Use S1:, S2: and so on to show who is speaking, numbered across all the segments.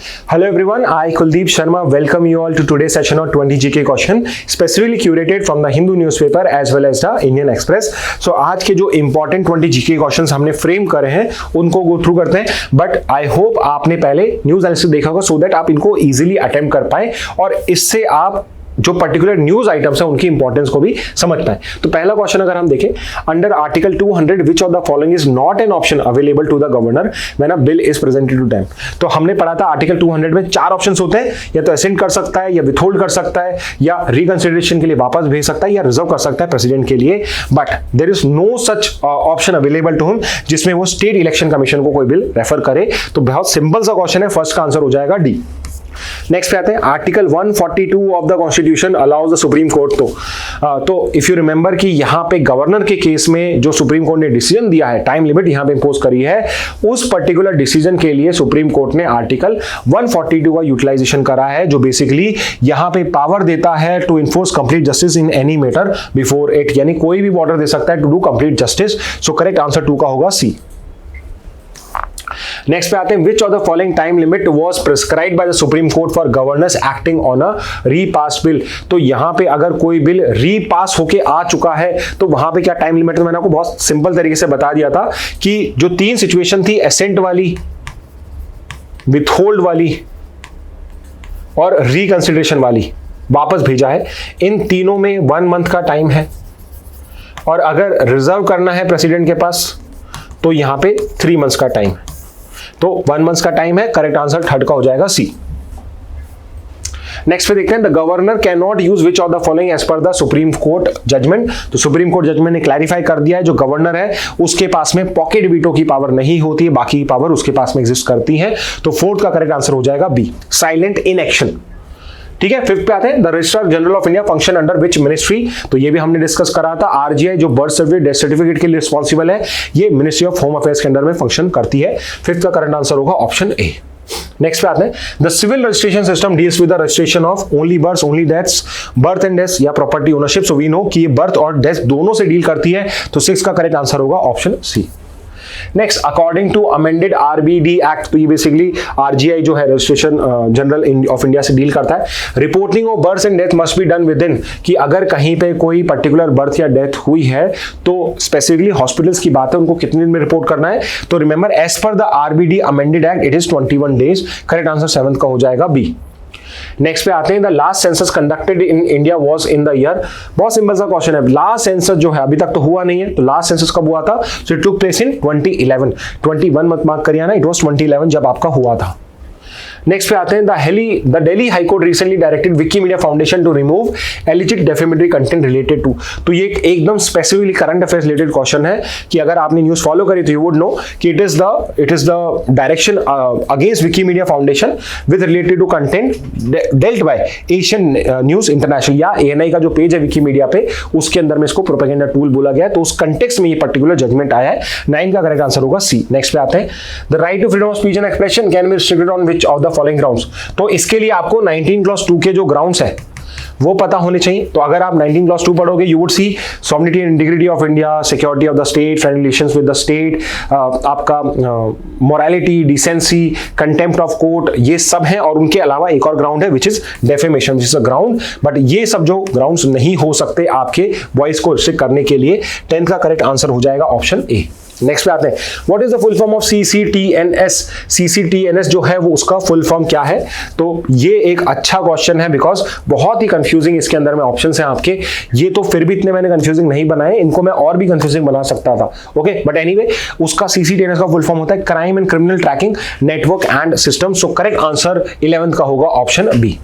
S1: Hello everyone, I Kuldeep Sharma welcome you all to today's session on 20 GK question specifically curated from the Hindu newspaper as well as the Indian Express. So आज के जो important 20 GK questions हमने frame करे हैं उनको go through करते हैं, but I hope आपने पहले न्यूज एनालिसिस देखा होगा सो दैट आप इनको इजीली अटेम्प्ट कर पाए और इससे आप जो पर्टिकुलर न्यूज आइटम्स है उनकी इंपॉर्टेंस को भी समझ पाए। तो पहला क्वेश्चन अगर हम देखें, under article 200 which of the following is not an option available to the governor when a bill is presented to them. तो हमने पढ़ा था आर्टिकल 200 में चार ऑप्शंस होते हैं, या तो असेंट कर सकता है, या विथहोल्ड कर सकता है, या रिकंसिडरेशन के लिए वापस भेज सकता है, या रिजर्व कर सकता है प्रेसिडेंट के लिए, but there is no such option available to him जिसमें वो स्टेट इलेक्शन कमीशन को कोई बिल रेफर करे। तो बहुत सिंपल सा क्वेश्चन है, फर्स्ट का आंसर हो जाएगा डी। नेक्स्ट पे आते हैं, article 142 of the constitution allows the supreme court. तो इफ यू रिमेंबर कि यहाँ पे गवर्नर के केस में जो सुप्रीम कोर्ट ने डिसीजन दिया है, टाइम लिमिट यहाँ पे इंपोज करी है, उस पर्टिकुलर डिसीजन के लिए सुप्रीम कोर्ट ने आर्टिकल 142 का यूटिलाइजेशन करा है, जो बेसिकली यहाँ पे पावर देता है to enforce complete justice in any matter before it, यानी कोई भी ऑर्डर दे सकता है to do complete justice. So correct answer 2 का होगा सी। नेक्स्ट पे आते हैं, which of the following time limit was prescribed by the supreme Court for governors acting on a repass bill. तो यहां पे अगर कोई बिल रीपास होके आ चुका है तो वहां पे क्या टाइम लिमिट है, मैंने आपको बहुत सिंपल तरीके से बता दिया था कि जो तीन सिचुएशन थी, एसेंट वाली, विथहोल्ड वाली और रिकंसिडरेशन वाली, वापस भेजा है, इन तीनों में 1 मंथ का टाइम है, और अगर रिजर्व करना है प्रेसिडेंट के पास तो यहां पे 3 मंथ्स का टाइम है। तो 1 मंथ का टाइम है, करेक्ट आंसर थर्ड का हो जाएगा सी। नेक्स्ट पे देखते हैं, the governor can not use which of the following as per the supreme court judgment. तो सुप्रीम कोर्ट जजमेंट ने क्लैरिफाई कर दिया है, जो गवर्नर है उसके पास में पॉकेट वीटो की पावर नहीं होती है, बाकी पावर उसके पास में एग्जिस्ट करती है। तो फोर्थ का करेक्ट आंसर हो जाएगा बी, साइलेंट इनएक्शन। ठीक है, फिफ्थ पे आते हैं, the registrar general of India function under which ministry. तो ये भी हमने डिस्कस करा था, आरजीआई जो बर्थ सर्टिफिकेट, डेथ सर्टिफिकेट के लिए रिस्पॉन्सिबल है, ये मिनिस्ट्री ऑफ होम अफेयर्स के अंडर में फंक्शन करती है। फिफ्थ का करंट आंसर होगा ऑप्शन ए। नेक्स्ट पे आते हैं, the civil registration system deals with the registration of only birth, only deaths, birth and death या property ownership. So we know कि ये बर्थ और डेथ दोनों से डील करती है, तो 6 का करेक्ट आंसर होगा option C. Next, according to amended RBD act, तो ये बेसिकली आरजीआई जो है रजिस्ट्रेशन जनरल ऑफ इंडिया से डील करता है, reporting of birth and death must be done within, कि अगर कहीं पे कोई पर्टिकुलर बर्थ या डेथ हुई है तो स्पेसिफिकली हॉस्पिटल्स की बात है, उनको कितने दिन में रिपोर्ट करना है। तो remember, as per the RBD amended act it is 21 days. Correct answer 7 का हो जाएगा बी। नेक्स्ट पे आते हैं, the last census conducted in India was in the year. बहुत सिंपल सा क्वेश्चन है, लास्ट सेंसस जो है अभी तक तो हुआ नहीं है, तो लास्ट सेंसस कब हुआ था? So it took place in 2011। 21 मत मार्क करिए ना, इट वाज 2011 जब आपका हुआ था। नेक्स्ट पे आते हैं, the Delhi High Court recently directed Wikimedia Foundation to remove alleged defamatory content related to. तो ये एकदम specifically current affairs related question है कि अगर आपने न्यूज फॉलो करी तो यू वुड नो कि it is the direction against Wikimedia Foundation with related to content dealt by Asian News International, या ANI का जो पेज है विकीमीडिया पे, उसके अंदर में इसको प्रोपेगेंडा टूल बोला गया है, तो उस कंटेक्स्ट में ये पर्टिकुलर जजमेंट आया है। 9 का करेक्ट आंसर होगा सी। नेक्स्ट पे आते हैं, the right to freedom of speech and expression can be restricted on which of the following grounds. तो इसके लिए आपको 19 के जो ग्राउंड्स है वो पता होने चाहिए। तो अगर आप 19 पढ़ोगे, you would see sovereignty and integrity of India, security of the state, friendly relations with the state, आपका morality, decency, contempt of court, ये सब हैं। और उनके अलावा एक और ग्राउंड है which is defamation, which is a ground, but ये सब जो ग्राउंड्स नहीं हो सकते आपके वॉइस को रिस्ट्रिक्ट करने के लिए। 10th का करेक्ट आंसर हो जाएगा ऑप्शन ए। नेक्स्ट पे आते हैं, what is the full form of CCTNS। CCTNS जो है वो उसका फुल फॉर्म क्या है? तो ये एक अच्छा क्वेश्चन है, बिकॉज बहुत ही कंफ्यूजिंग इसके अंदर में ऑप्शंस हैं आपके। ये तो फिर भी इतने मैंने कंफ्यूजिंग नहीं बनाए, इनको मैं और भी कंफ्यूजिंग बना सकता था, ओके, बट एनीवे उसका CCTNS का फुल फॉर्म होता है crime and criminal tracking network and system. So correct answer 11th का होगा ऑप्शन बी।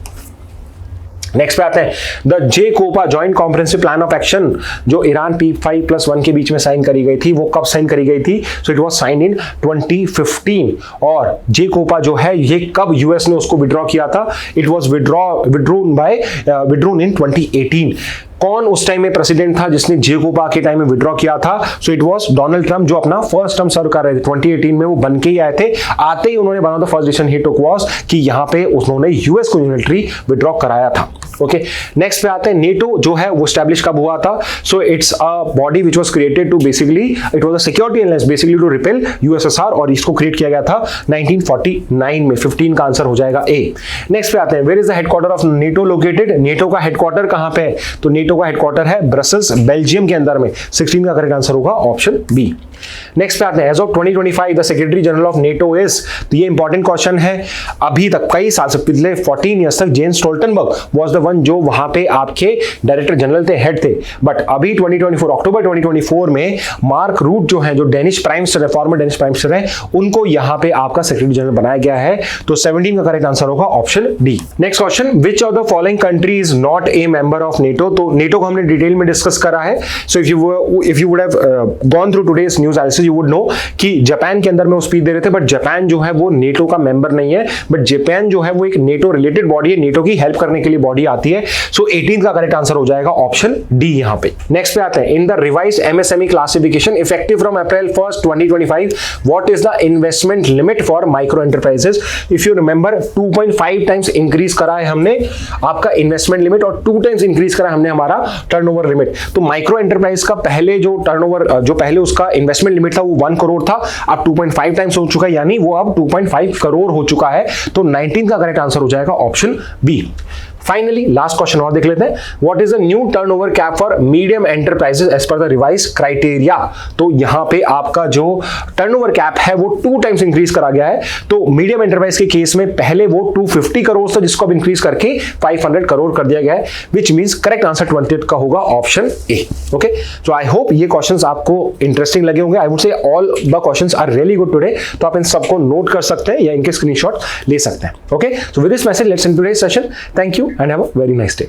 S1: नेक्स्ट पे आते हैं, the JCOPA joint comprehensive plan of action जो ईरान P5+1 के बीच में साइन करी गई थी, वो कब साइन करी गई थी? So it was sign in 2015। और JCOPA जो है ये कब यूएस ने उसको विड्रॉ किया था? इट वाज विड्रॉन इन 2018। कौन उस टाइम में प्रेसिडेंट था जिसने JCOPA के टाइम में विड्रॉ किया था? सो इट वाज डोनाल्ड ट्रंप, जो अपना फर्स्ट टर्म सर्व कर रहे थे 2018 में। वो बन के ही आए थे, आते ही उन्होंने one of the first decision he took was कि यहाँ पे उन्होंने यूएस को यूनिलैटरली विड्रॉ कराया था। ओके, नेक्स्ट पे आते हैं नेटो जो है वो स्टैब्लिश कब हुआ था? So it's a body which was created to basically it was a security alliance basically to repel USSR, और इसको क्रिएट किया गया था 1949 में। 15 का आंसर हो जाएगा ए। नेक्स्ट पे आते हैं, where is the headquarter of NATO located? NATO का हेडक्वार्टर कहां पे है? तो नेटो का हेडक्वार्टर है ब्रसेल्स, बेल्जियम के अंदर में। 16 का करेक्ट आंसर होगा ऑप्शन बी। नेक्स्ट पे आते हैं, as of 2025 the secretary general of NATO is, तो ये इंपॉर्टेंट क्वेश्चन है। अभी तक कई साल से पिछले 14 ईयर्स तक Jens Stoltenberg was the one जो वहां पे आपके डायरेक्टर जनरल थे, हेड थे। बट अभी 2024 अक्टूबर 2024 में मार्क रूट जो है, जो डेनिश प्राइम मिनिस्टर है, फॉर्मर डेनिश प्राइम मिनिस्टर है, उनको यहां पे आपका सेक्रेटरी जनरल बनाया गया है। तो 17 का करेक्ट आंसर होगा option D. Next question, which of the following country is not a member of NATO? तो नेटो को हमने डिटेल में डिस्कस करा है। So if you would have gone through today's news analysis you would know कि Japan के अंदर में वो स्पीच दे रहे थे, बट जापान जो है वो नेटो का मेंबर नहीं है। बट जापान जो है वो एक नेटो रिलेटेड बॉडी है, नेटो की हेल्प करने के लिए बॉडी आती है। सो 18 का करेक्ट आंसर हो जाएगा ऑप्शन डी यहां पे। नेक्स्ट पे आते हैं, in the revised MSME classification effective from April 1 2025 what is the investment limit for micro enterprises? If you remember 2.5 times increase करा है हमने आपका इन्वेस्टमेंट लिमिट, और 2 टाइम्स इंक्रीज करा है हमने हमारा टर्नओवर लिमिट। तो माइक्रो एंटरप्राइज का पहले जो टर्नओवर जो पहले उसका इन्वेस्टमेंट लिमिट था वो 1 करोड़ था, अब 2.5 टाइम्स हो चुका है, यानी वो अब 2.5 करोड़ हो चुका है। तो 19 का करेक्ट आंसर हो जाएगा option B. Finally last question और देख लेते हैं, what is the new turnover cap for medium enterprises as per the revise criteria? तो यहां पे आपका जो टर्नओवर कैप है वो 2 टाइम्स इंक्रीज करा गया है। तो मीडियम एंटरप्राइज के केस में पहले वो 250 करोड़ था, जिसको अब इंक्रीज करके 500 करोड़ कर दिया गया है, विच मींस करेक्ट आंसर 20 का होगा option A. Okay, so I hope ये क्वेश्चंस आपको इंटरेस्टिंग लगे होंगे। I would say all the questions are really good today, तो आप इन सबको नोट कर सकते हैं या इनके स्क्रीनशॉट ले सकते हैं। Okay, so with this message let's end today's session. Thank you and have a very nice day.